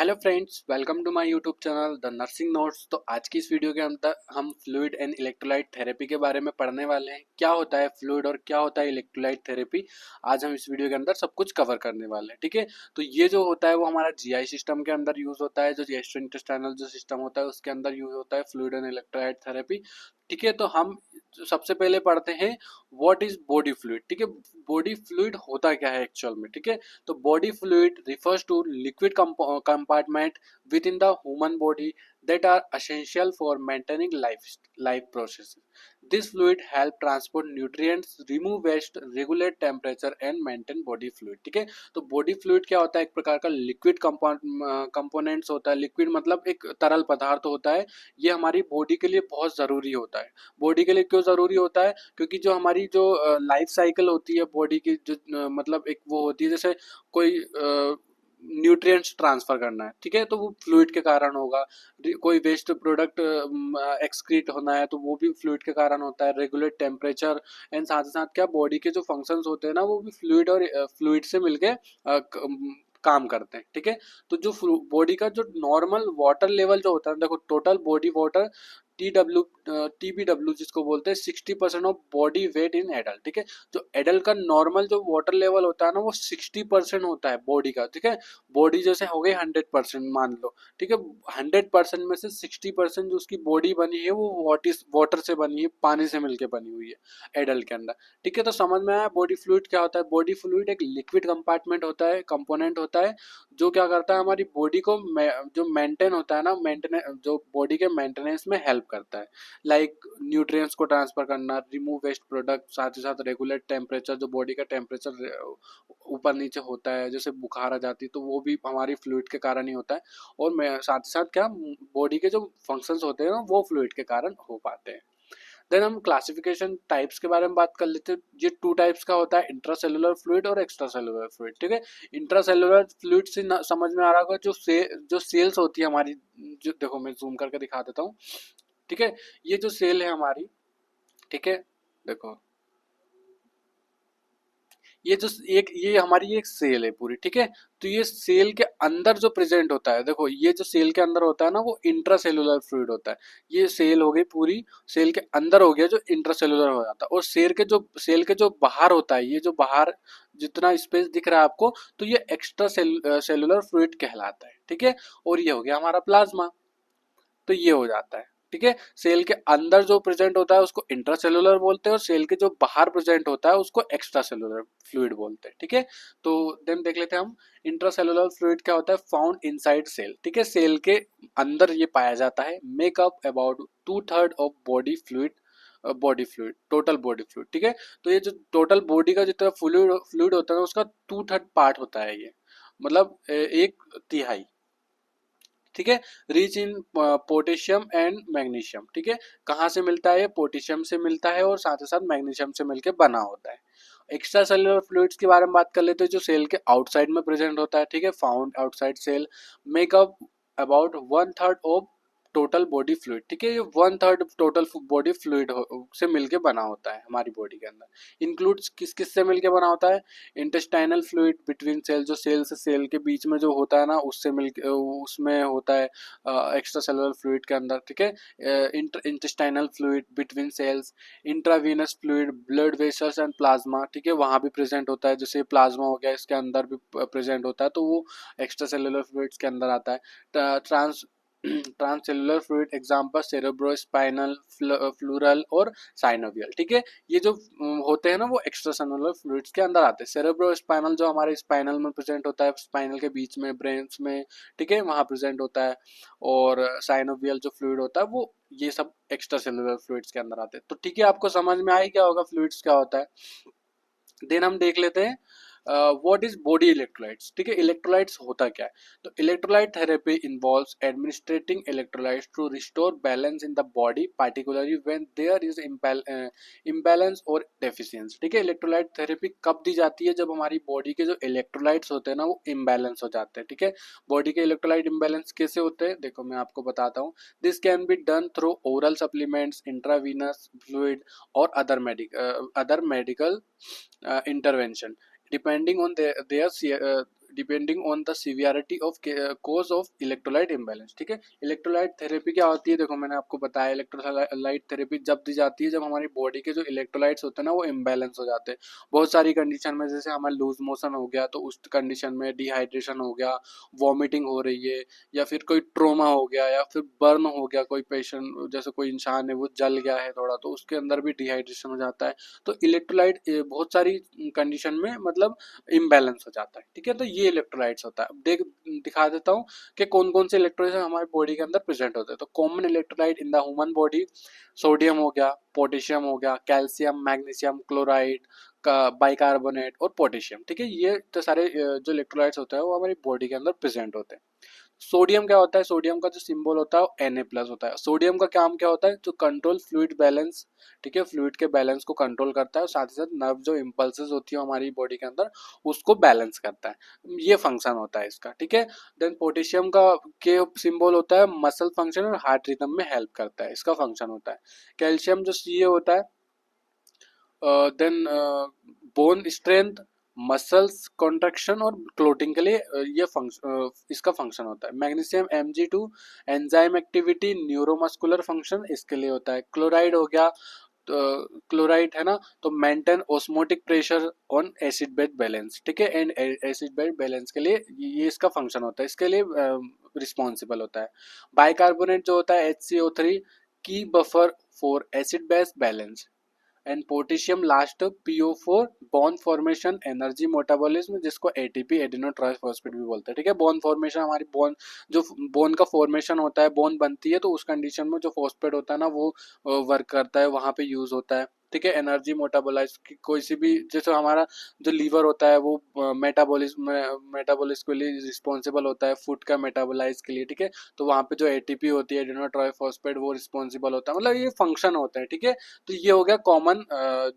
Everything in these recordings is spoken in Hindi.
Hello friends, welcome to my YouTube channel the nursing notes. तो आज की इस वीडियो के अंदर हम फ्लूइड एंड इलेक्ट्रोलाइट थेरेपी के बारे में पढ़ने वाले हैं। क्या होता है फ्लूइड और क्या होता है इलेक्ट्रोलाइट थेरेपी, आज हम इस वीडियो के अंदर सब कुछ कवर करने वाले हैं। ठीक है, तो ये जो होता है वो हमारा जीआई सिस्टम के अंदर यूज होता है, जो गैस्ट्रोइंटेस्टाइनल जो सिस्टम होता है उसके अंदर यूज होता है फ्लूइड एंड इलेक्ट्रोलाइट थेरेपी। ठीक है, तो हम सबसे पहले पढ़ते हैं व्हाट इज बॉडी फ्लूइड। ठीक है, बॉडी फ्लूइड होता क्या है एक्चुअल में। ठीक है, तो body fluid refers to liquid compartment within the human body that are essential for maintaining life processes. This fluid help transport nutrients, remove waste, regulate temperature and maintain body fluid. ठीक है, तो body fluid क्या होता है? एक प्रकार का लिक्विड कंपोनेंट्स होता है। लिक्विड मतलब एक तरल पदार्थ होता है। ये हमारी बॉडी के लिए बहुत ज़रूरी होता है। बॉडी के लिए क्यों ज़रूरी होता है? क्योंकि जो हमारी जो लाइफ साइकिल होती है बॉडी की, जो मतलब एक वो होती है, जैसे कोई न्यूट्रिएंट्स ट्रांसफर करना है। ठीक है, तो वो फ्लूइड के कारण होगा। कोई वेस्ट प्रोडक्ट एक्सक्रीट होना है तो वो भी फ्लूइड के कारण होता है। रेगुलेट टेम्परेचर एंड साथ ही साथ क्या बॉडी के जो फंक्शंस होते हैं ना वो भी फ्लूइड और फ्लूइड से मिलके काम करते हैं। ठीक है, तो जो बॉडी का जो नॉर्मल वाटर लेवल जो होता है, देखो टोटल बॉडी वाटर TBW जिसको बोलते हैं 60% of body weight in adult. ठीक है, जो एडल्ट का नॉर्मल जो वाटर लेवल होता है ना वो 60% होता है बॉडी का। ठीक है, बॉडी जैसे हो गई 100% मान लो। ठीक है, 100% में से 60% जो उसकी बॉडी बनी है वो वाटर से बनी है, पानी से मिलके बनी हुई है एडल्ट के अंदर। ठीक है, तो समझ में आया बॉडी फ्लूइड क्या होता है। बॉडी फ्लूइड एक लिक्विड कंपार्टमेंट होता है, कंपोनेंट होता है, जो क्या करता है हमारी बॉडी को जो मेंटेन होता है ना, मेंटेन जो बॉडी के मेंटेनेंस में हेल्प करता है। लाइक न्यूट्रिएंट्स को ट्रांसफर करना, रिमूव वेस्ट प्रोडक्ट, साथ ही साथ रेगुलेट टेम्परेचर, जो बॉडी का टेम्परेचर ऊपर नीचे होता है, जैसे बुखार आ जाती है तो वो भी हमारी फ्लूइड के कारण ही होता है। और साथ ही साथ क्या बॉडी के जो फंक्शंस होते हैं ना वो फ्लूइड के कारण हो पाते हैं। देन हम क्लासिफिकेशन टाइप्स के बारे में बात कर लेते हैं। ये टू टाइप्स का होता है, इंट्रासेलुलर फ्लूइड और एक्स्ट्रा सेलुलर फ्लूइड। ठीक है, इंट्रासेलुलर फ्लूइड से समझ में आ रहा होगा जो सेल्स होती है हमारी, जो देखो मैं जूम करके दिखा देता हूँ। ठीक है, ये जो सेल है हमारी, ठीक है, देखो ये जो एक ये हमारी एक सेल है पूरी। ठीक है, तो ये सेल के अंदर जो प्रेजेंट होता है, देखो ये जो सेल के अंदर होता है ना वो इंट्रासेलुलर फ्लूइड होता है। ये सेल हो गई पूरी, सेल के अंदर हो गया जो इंट्रासेलुलर हो जाता है। और सेल के जो बाहर होता है, ये जो बाहर जितना स्पेस दिख रहा है आपको, तो ये एक्स्ट्रा सेलुलर फ्लूइड कहलाता है। ठीक है, और ये हो गया हमारा प्लाज्मा, तो ये हो जाता है। ठीक है, सेल के अंदर जो प्रेजेंट होता है उसको इंट्रासेलुलर बोलते हैं, और सेल के जो बाहर प्रेजेंट होता है उसको एक्स्ट्रा सेलुलर फ्लूइड बोलते हैं। ठीक है, तो देन देख लेते हैं हम इंट्रासेलुलर फ्लूइड क्या होता है। Found inside cell. ठीक है, सेल के अंदर ये पाया जाता है। Make up about 2/3 of total body fluid. ठीक है, तो ये जो टोटल बॉडी का जितना फ्लूइड होता है उसका 2/3 पार्ट होता है ये, मतलब एक तिहाई। ठीक है, rich in potassium and magnesium. ठीक है, कहाँ से मिलता है? ये पोटेशियम से मिलता है और साथ ही साथ मैग्नीशियम से मिलकर बना होता है। एक्स्ट्रा सेलुलर फ्लूइड्स के बारे में बात कर लेते हैं, जो सेल के आउटसाइड में प्रेजेंट होता है। ठीक है, found outside cell, make up about 1/3 of total body fluid. ठीक है, ये 1/3 टोटल बॉडी फ्लूइड से मिलके बना होता है हमारी बॉडी के अंदर। इंक्लूड्स किस किस से मिलके बना होता है? इंटेस्टाइनल फ्लूइड बिटवीन सेल, जो सेल से सेल के बीच में जो होता है ना उससे मिलके उसमें होता है एक्स्ट्रा सेलुलर फ्लूइड के अंदर। ठीक है, intestinal fluid between cells, intravenous fluid, blood vessels and plasma. ठीक है, वहाँ भी प्रेजेंट होता है, जैसे प्लाज्मा हो गया इसके अंदर भी प्रेजेंट होता है, तो वो एक्स्ट्रा सेलुलर फ्लूइड्स के अंदर आता है। Transcellular fluid example cerebrospinal, plural और साइनोवियल। ठीक है, ये जो होते हैं ना वो एक्स्ट्रा सेलुलर फ्लूइड्स के अंदर आते हैं। सेरेब्रोस्पाइनल जो हमारे स्पाइनल में प्रेजेंट होता है, स्पाइनल के बीच में, ब्रेन्स में। ठीक है, वहाँ प्रेजेंट होता है। और साइनोवियल जो फ्लूइड होता है वो, ये सब एक्स्ट्रा सेलुलर फ्लूइड्स के अंदर आते हैं। तो ठीक है, आपको समझ में आ ही गया होगा फ्लूइड्स क्या होता है। देन हम देख लेते हैं व्हाट इज बॉडी इलेक्ट्रोलाइट्स। ठीक है, इलेक्ट्रोलाइट्स होता क्या है? तो electrolyte therapy involves administering electrolytes to restore balance in the body, particularly when there is imbalance और डेफिशिएंसी। ठीक है, इलेक्ट्रोलाइट थेरेपी कब दी जाती है? जब हमारी बॉडी के जो इलेक्ट्रोलाइट्स होते हैं ना वो इम्बैलेंस हो जाते हैं। ठीक है, बॉडी के इलेक्ट्रोलाइट इम्बैलेंस कैसे होते हैं देखो मैं आपको बताता हूँ। This can be done through oral supplements, intravenous fluid और other medical intervention depending on their depending on the severity of cause of electrolyte imbalance. ठीक है, इलेक्ट्रोलाइट थेरेपी क्या होती है, देखो मैंने आपको बताया इलेक्ट्रोलाइट थेरेपी जब दी जाती है जब हमारी बॉडी के जो इलेक्ट्रोलाइट्स होते हैं ना वो इम्बैलेंस हो जाते हैं बहुत सारी कंडीशन में, जैसे हमारा लूज मोशन हो गया तो उस कंडीशन में, डिहाइड्रेशन हो गया, वॉमिटिंग हो रही है, या फिर कोई ट्रोमा हो गया, या फिर बर्न हो गया, कोई पेशेंट जैसे कोई इंसान है वो जल गया है थोड़ा तो उसके अंदर भी डिहाइड्रेशन हो जाता है। तो इलेक्ट्रोलाइट बहुत सारी कंडीशन में मतलब इम्बैलेंस हो जाता है। ठीक है, तो ये इलेक्ट्रोलाइट्स होता है। अब दिखा देता हूँ कि कौन कौन से इलेक्ट्रोलाइट हमारे बॉडी के अंदर प्रेजेंट होते हैं। तो common electrolyte in the human body, sodium हो गया, पोटेशियम हो गया, कैल्शियम, मैग्नीशियम क्लोराइड का, बाइकार्बोनेट और पोटेशियम। ठीक है, ये तो सारे जो इलेक्ट्रोलाइट्स होते हैं वो हमारी बॉडी के अंदर प्रेजेंट होते हैं। सोडियम क्या होता है, सोडियम का जो सिंबल होता है वो Na+ होता है। सोडियम का काम क्या होता है, जो कंट्रोल फ्लूइड बैलेंस, ठीक है, फ्लूइड के बैलेंस को कंट्रोल करता है और साथ ही साथ नर्व जो इम्पल्सेस होती है हमारी बॉडी के अंदर उसको बैलेंस करता है, ये फंक्शन होता है इसका। ठीक है, देन पोटेशियम का के सिंबल होता है मसल फंक्शन और हार्ट रिदम में हेल्प करता है, इसका फंक्शन होता है। कैल्शियम जो Ca होता है, then bone strength, muscles contraction और क्लोटिंग के लिए ये फंक्शन, इसका फंक्शन होता है। Magnesium Mg2 enzyme activity, neuromuscular function इसके लिए होता है। क्लोराइड हो गया, तो क्लोराइड है ना, तो maintain osmotic pressure on acid bed balance. ठीक है, एंड एसिड बेड बैलेंस के लिए ये इसका फंक्शन होता है, इसके लिए रिस्पॉन्सिबल होता है। बाइकार्बोनेट जो होता है HCO3 की buffer for acid base balance, and potassium last PO4 bond formation, energy metabolism, जिसको ATP एडिनो ट्राइफॉस्फेट भी बोलते हैं। ठीक है, बॉन्ड फॉर्मेशन, हमारी बॉन्ड जो बॉन्ड का फॉर्मेशन होता है, बॉन्ड बनती है तो उस कंडीशन में जो फॉस्फेट होता है ना वो वर्क करता है, वहां पे यूज होता है। ठीक है, एनर्जी मेटाबोलाइज की कोई सी भी, जैसे हमारा जो लीवर होता है वो मेटाबॉलिज्म के लिए रिस्पॉन्सिबल होता है, फूड का मेटाबोलाइज के लिए। ठीक है, तो वहाँ पे जो ATP होती है एडिनो ट्राइफॉस्फेट वो रिस्पॉन्सिबल होता है, मतलब ये फंक्शन होता है। ठीक है, तो ये हो गया कॉमन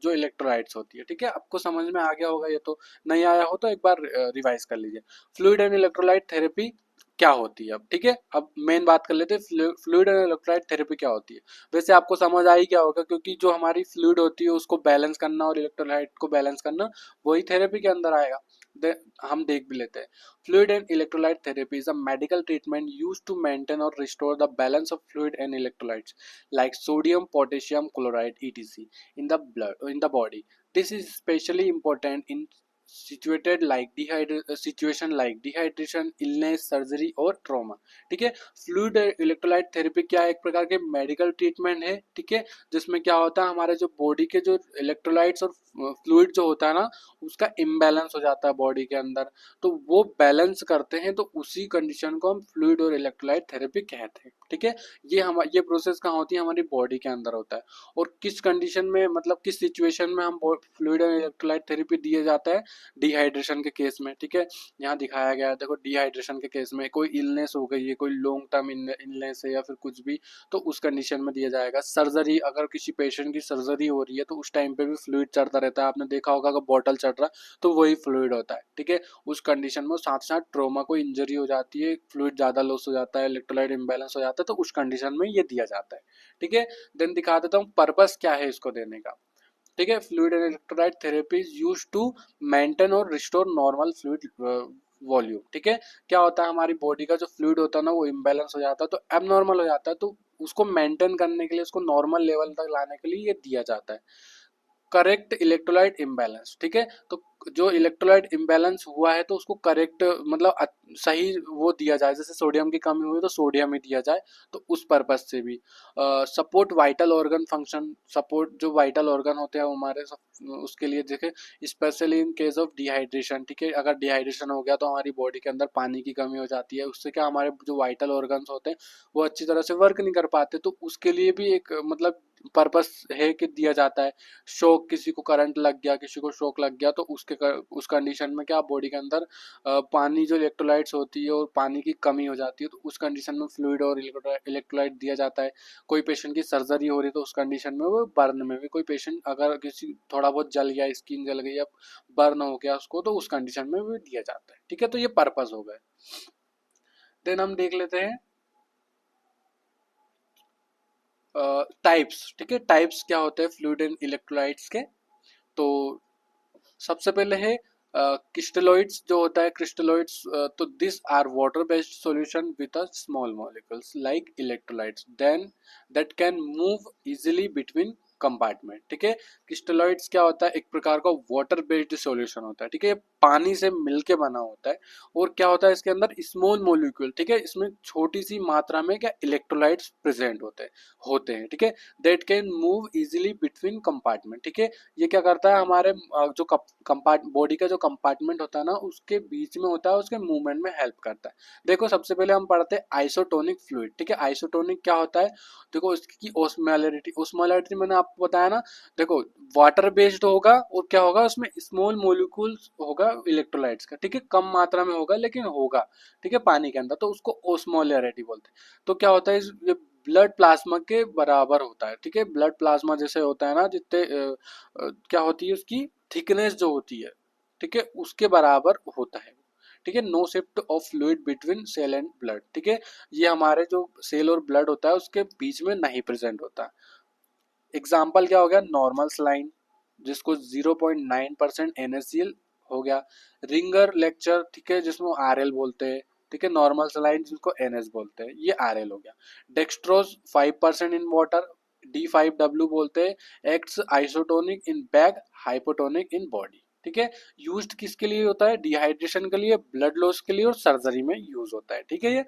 जो इलेक्ट्रोलाइट्स होती है। ठीक है, आपको समझ में आ गया होगा, ये तो नहीं आया हो तो एक बार रिवाइज कर लीजिए। फ्लूइड एंड इलेक्ट्रोलाइट थेरेपी क्या होती है अब। ठीक है, अब मेन बात कर लेते हैं फ्लूइड एंड इलेक्ट्रोलाइट थेरेपी क्या होती है। वैसे आपको समझ आ ही गया होगा, क्योंकि जो हमारी फ्लूइड होती है उसको बैलेंस करना और इलेक्ट्रोलाइट को बैलेंस करना वही थेरेपी के अंदर आएगा। हम देख भी लेते हैं। Fluid and electrolyte therapy is a medical treatment use to maintain और restore the balance of fluid and electrolytes like sodium, potassium, chloride, etc. in the blood in the body. This is especially important in situation like dehydration, illness, surgery और ट्रॉमा। ठीक है, फ्लूइड इलेक्ट्रोलाइट थेरेपी क्या है, एक प्रकार के मेडिकल ट्रीटमेंट है। ठीक है, जिसमें क्या होता है हमारे जो बॉडी के जो इलेक्ट्रोलाइट्स और फ्लूइड जो होता है ना उसका इम्बैलेंस हो जाता है बॉडी के अंदर, तो वो बैलेंस करते हैं, तो उसी कंडीशन को हम फ्लूइड और इलेक्ट्रोलाइट थेरेपी कहते हैं। ठीक है, ये प्रोसेस कहाँ होती है, हमारी बॉडी के अंदर होता है। और किस कंडीशन में, मतलब किस सिचुएशन में हम फ्लूइड और इलेक्ट्रोलाइट थेरेपी दिया जाता है, डिहाइड्रेशन के केस में। ठीक है, यहाँ दिखाया गया है, देखो डिहाइड्रेशन के केस में कोई इलनेस हो गई है, कोई लॉन्ग टर्म इलनेस है या फिर कुछ भी, तो उस कंडीशन में दिया जाएगा। सर्जरी, अगर किसी पेशेंट की सर्जरी हो रही है तो उस टाइम पे भी फ्लूइड चढ़ता रहता है, आपने देखा होगा अगर बॉटल चढ़ रहा है तो वही फ्लूइड होता है। ठीक है, उस कंडीशन में साथ साथ ट्रोमा, को इंजरी हो जाती है, फ्लूइड ज्यादा लॉस हो जाता है, इलेक्ट्रोलाइट इम्बैलेंस हो जाता है, तो उस कंडीशन में ये दिया जाता है। ठीक है, देन दिखा देता हूँ पर्पस क्या है इसको देने का। ठीक है, fluid and electrolyte therapy is used to maintain और रिस्टोर नॉर्मल फ्लूइड वॉल्यूम। ठीक है, क्या होता है हमारी बॉडी का जो फ्लूइड होता है ना वो इम्बैलेंस हो जाता है, तो एबनॉर्मल हो जाता है, तो उसको मेंटेन करने के लिए, उसको नॉर्मल लेवल तक लाने के लिए ये दिया जाता है। Correct electrolyte imbalance. ठीक है, तो जो इलेक्ट्रोलाइट इम्बैलेंस हुआ है तो उसको करेक्ट, मतलब सही वो दिया जाए, जैसे सोडियम की कमी हुई तो सोडियम ही दिया जाए, तो उस पर्पज से भी। Support vital organ function, support जो वाइटल ऑर्गन होते हैं हमारे उसके लिए देखे, specially in case of dehydration. ठीक है, अगर डिहाइड्रेशन हो गया तो हमारी बॉडी के अंदर पानी की कमी हो जाती है, उससे क्या हमारे जो वाइटल ऑर्गन्स होते हैं वो अच्छी तरह से वर्क नहीं कर पाते, तो उसके लिए भी एक मतलब पर्पस है कि दिया जाता है। शॉक, किसी को करंट लग गया, किसी को शॉक लग गया, तो उस कंडीशन में क्या बॉडी के अंदर पानी जो इलेक्ट्रोलाइट्स होती है और पानी की कमी हो जाती है, तो उस कंडीशन में फ्लूइड और इलेक्ट्रोलाइट दिया जाता है। कोई पेशेंट की सर्जरी हो रही है तो उस कंडीशन में, वो बर्न में भी, कोई पेशेंट अगर किसी थोड़ा बहुत जल गया, स्किन जल गई या बर्न हो गया उसको, तो उस कंडीशन में भी दिया जाता है। ठीक है, तो ये पर्पस हो गए। देन हम देख लेते हैं टाइप्स। ठीक है, टाइप्स क्या होते हैं फ्लूइड एंड इलेक्ट्रोलाइट्स के। तो सबसे पहले है क्रिस्टलोइड्स जो होता है क्रिस्टलोइड्स, तो this are water based solution with a small molecules like electrolytes then that can move easily between compartment. ठीक है, क्रिस्टलोइड्स क्या होता है, एक प्रकार का वाटर बेस्ड सॉल्यूशन होता है। ठीक है, ये पानी से मिलके बना होता है और क्या होता है इसके अंदर स्मॉल मॉलिक्यूल, ठीक है, इसमें छोटी सी मात्रा में क्या इलेक्ट्रोलाइट्स प्रेजेंट होते हैं। ठीक है, that can move easily between compartment. ठीक है, ये क्या करता है हमारे जो कंपार्ट बॉडी का जो कंपार्टमेंट होता है ना उसके बीच में होता है, उसके मूवमेंट में हेल्प करता है। देखो सबसे पहले हम पढ़ते हैं आइसोटोनिक फ्लूइड। ठीक है, आइसोटोनिक क्या होता है, देखो इसकी ओस्मोलैरिटी, ओस्मोलैरिटी मैंने आपको बताया ना, देखो वाटर बेस्ड होगा और क्या होगा उसमें स्मॉल मोलिक्यूल्स होगा इलेक्ट्रोलाइट्स का। ठीक है, कम मात्रा में होगा लेकिन होगा। ठीक है, पानी के अंदर, तो उसको ओस्मोलैरिटी बोलते हैं। तो क्या होता है ये ब्लड प्लाज्मा के बराबर होता है। ठीक है, ब्लड प्लाज्मा जैसे होता है ना, जितने क्या होती है उसकी थिकनेस जो होती है, ठीक है, उसके बराबर होता है। ठीक है, no shift of fluid between cell and blood. ठीक है, ये हमारे जो सेल और ब्लड होता है उसके बीच में नहीं प्रेजेंट होता। एग्जाम्पल क्या हो गया, नॉर्मल सलाइन जिसको 0.9% NaCl हो गया, रिंगर लेक्चर, ठीक है, जिसको RL बोलते हैं। ठीक है, नॉर्मल सलाइन जिसको NS बोलते हैं, ये RL हो गया। डेक्सट्रोज 5% इन वाटर, D5W बोलते हैं, acts isotonic in bag, hypotonic in body. ठीक है, यूज्ड किसके लिए होता है, डिहाइड्रेशन के लिए, ब्लड लॉस के लिए और सर्जरी में यूज होता है। ठीक है, ये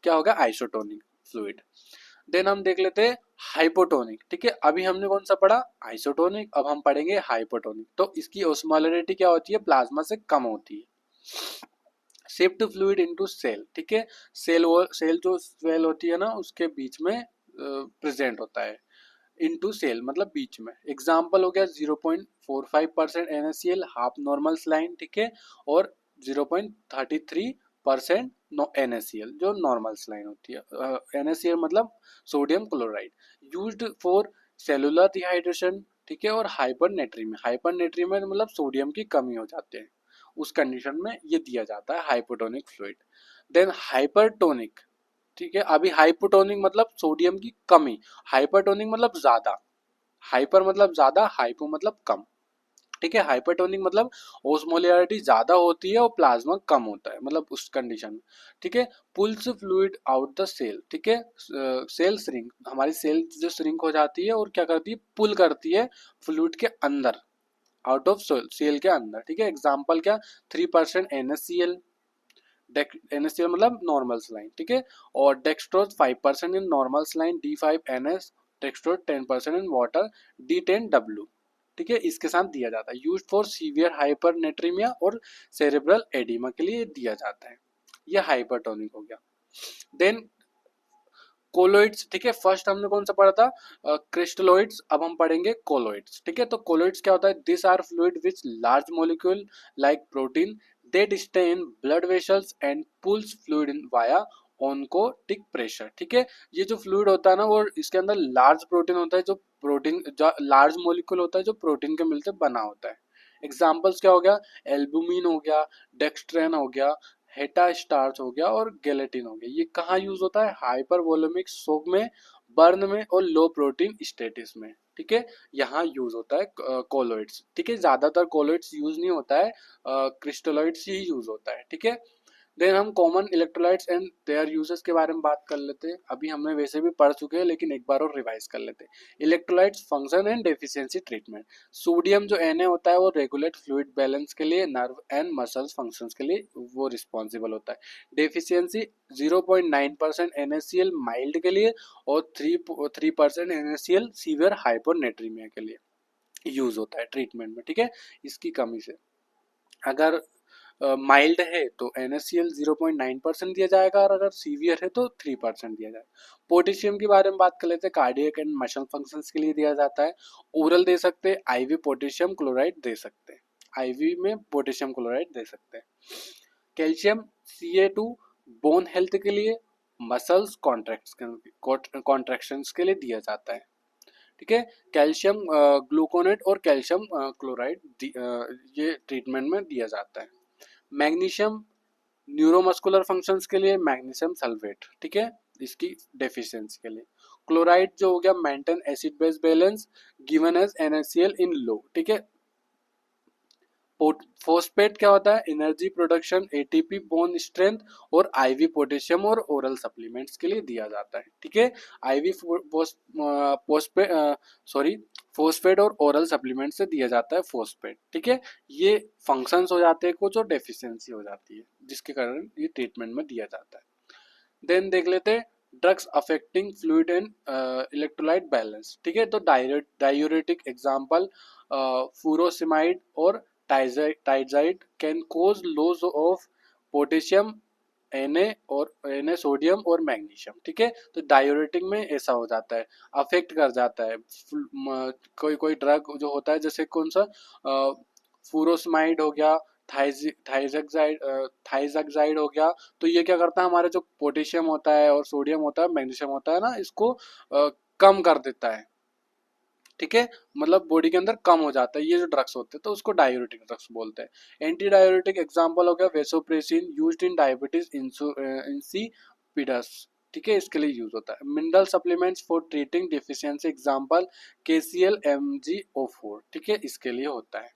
क्या होगा आइसोटोनिक फ्लूइड। देन हम देख लेते हैं हाइपोटोनिक। ठीक है, अभी हमने कौन सा पढ़ा आइसोटोनिक, अब हम पढ़ेंगे हाइपोटोनिक। तो इसकी ओस्मोलैरिटी क्या होती है, प्लाज्मा से कम होती है। Shift fluid into cell. ठीक है, सेल जो स्वेल होती है ना उसके बीच में प्रेजेंट होता है। इनटू सेल मतलब बीच में। एग्जाम्पल हो गया 0.45% NaCl हाफ नॉर्मल स्लाइन। ठीक है, और 0.33% NaCl जो नॉर्मल स्लाइन होती है। NaCl मतलब sodium chloride, used for cellular dehydration. ठीक है, और हाइपर नेट्रीमिया मतलब सोडियम की कमी हो जाते हैं, उस कंडीशन में ये दिया जाता है हाइपोटोनिक फ्लूइड। Then hypertonic. ठीक है, अभी हाइपोटोनिक मतलब सोडियम की कमी, हाइपरटोनिक मतलब ज्यादा, हाइपर मतलब ज्यादा, हाइपो मतलब कम। ठीक है, हाइपरटोनिक मतलब ओस्मोलैरिटी ज्यादा होती है और प्लाज्मा कम होता है, मतलब उस कंडीशन में। ठीक है, pulls fluid out the cell. ठीक है, सेल श्रिंक, हमारी सेल जो श्रिंक हो जाती है और क्या करती है, पुल करती है फ्लूइड के अंदर, आउट ऑफ सेल के अंदर। ठीक है, एग्जाम्पल क्या, 3% NaCl, NaCl मतलब नॉर्मल स्लाइन। ठीक है, और dextrose 5% in normal saline, D5NS, dextrose 10% in water, D10W। ठीक है, इसके साथ दिया जाता है, यूज फॉर सीवियर हाइपरनेट्रीमिया और सेरेब्रल एडिमा के लिए दिया जाता है। ये हाइपरटोनिक हो गया। Then colloids. ठीक है, फर्स्ट हमने कौन सा पढ़ा था, क्रिस्टलोइड्स, अब हम पढ़ेंगे कोलोइड्स। ठीक है, तो कोलोइड्स क्या होता है, this are fluid which large molecule like protein that stay in blood vessels and pulls fluid in via oncotic pressure. ठीक है, ये जो फ्लूइड होता है ना वो इसके अंदर लार्ज प्रोटीन होता है, जो प्रोटीन लार्ज मॉलिक्यूल होता है जो प्रोटीन के मिलकर बना होता है। एग्जाम्पल्स क्या हो गया, एल्बुमिन हो गया, डेक्सट्रेन हो गया, हेटा स्टार्च हो गया और गेलेटिन हो गया। ये कहाँ यूज होता है, हाइपर वोलेमिक शॉक में, बर्न में और लो प्रोटीन स्टेटस में। ठीक है, यहाँ यूज होता है कोलोइड्स। ठीक है, ज्यादातर कोलोइड्स यूज नहीं होता है, क्रिस्टलोइड्स ही यूज होता है। ठीक है, देन हम common electrolytes and there uses के बारे में बात कर लेते हैं। अभी हमने वैसे भी पढ़ चुके हैं लेकिन एक बार और रिवाइज कर लेते हैं। Electrolytes function and deficiency treatment. Sodium जो Na होता है वो रेगुलेट फ्लूइड बैलेंस के लिए, नर्व एंड मसल्स फंक्शंस के लिए वो रिस्पॉन्सिबल होता है। डेफिशिएंसी 0.9% NaCl माइल्ड के लिए और 3% NaCl सीवियर हाइपोनेट्रीमिया के लिए यूज होता है ट्रीटमेंट में। ठीक है, इसकी कमी से अगर माइल्ड है तो NaCl 0.9% दिया जाएगा और अगर सीवियर है तो 3% दिया जाएगा। पोटेशियम के बारे में बात कर लेते हैं, कार्डियक एंड मसल फंक्शंस के लिए दिया जाता है। ओरल दे सकते हैं, IV पोटेशियम क्लोराइड दे सकते हैं, IV में पोटेशियम क्लोराइड दे सकते हैं। कैल्शियम Ca2 बोन हेल्थ के लिए, मसल्स कॉन्ट्रैक्शंस के लिए दिया जाता है। ठीक है, कैल्शियम ग्लूकोनेट और कैल्शियम क्लोराइड ये ट्रीटमेंट में दिया जाता है। मैग्नीशियम न्यूरोमस्कुलर फंक्शंस के लिए, मैग्नीशियम सल्फेट। ठीक है, इसकी डेफिशिएंसी के लिए। क्लोराइड जो हो गया maintain acid base balance given as NaCl in low. ठीक है, फोस्फेट क्या होता है, energy production, ATP, bone strength और आईवी पोटेशियम और ओरल सप्लीमेंट्स के लिए दिया जाता है। ठीक है, आईवी फोस्फेट सॉरी फोस्फेट और ओरल सप्लीमेंट से दिया जाता है फोस्फेट। ठीक है, ये फंक्शंस हो जाते हैं कुछ और डेफिशिएंसी हो जाती है जिसके कारण ये ट्रीटमेंट में दिया जाता है। देन देख लेते हैं drugs affecting fluid and electrolyte balance. ठीक है, तो डायूरेटिक एग्जांपल फूरोसिमाइड और thiazide can cause loss of potassium, Na sodium और मैग्नीशियम। ठीक है, तो डायूरेटिक में ऐसा हो जाता है, अफेक्ट कर जाता है। कोई कोई ड्रग जो होता है जैसे कौन सा फूरोसमाइड हो गया, थाइजक्साइड हो गया, तो ये क्या करता है, हमारे जो पोटेशियम होता है और सोडियम होता है, मैग्नीशियम होता है ना, इसको कम कर देता है। ठीक है, मतलब बॉडी के अंदर कम हो जाता है ये जो ड्रग्स होते हैं, तो उसको डायूरेटिक ड्रग्स बोलते हैं। एंटी डायूरेटिक एग्जांपल हो गया vasopressin, used in diabetes insipidus. ठीक है, इसके लिए यूज होता है। Mineral supplements for treating deficiency example KCl MgO4। ठीक है, इसके लिए होता है।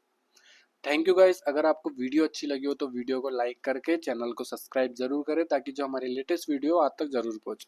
थैंक यू गाइस, अगर आपको वीडियो अच्छी लगी हो तो वीडियो को लाइक करके चैनल को सब्सक्राइब जरूर करें ताकि जो हमारी लेटेस्ट वीडियो आप तक जरूर पहुंचे।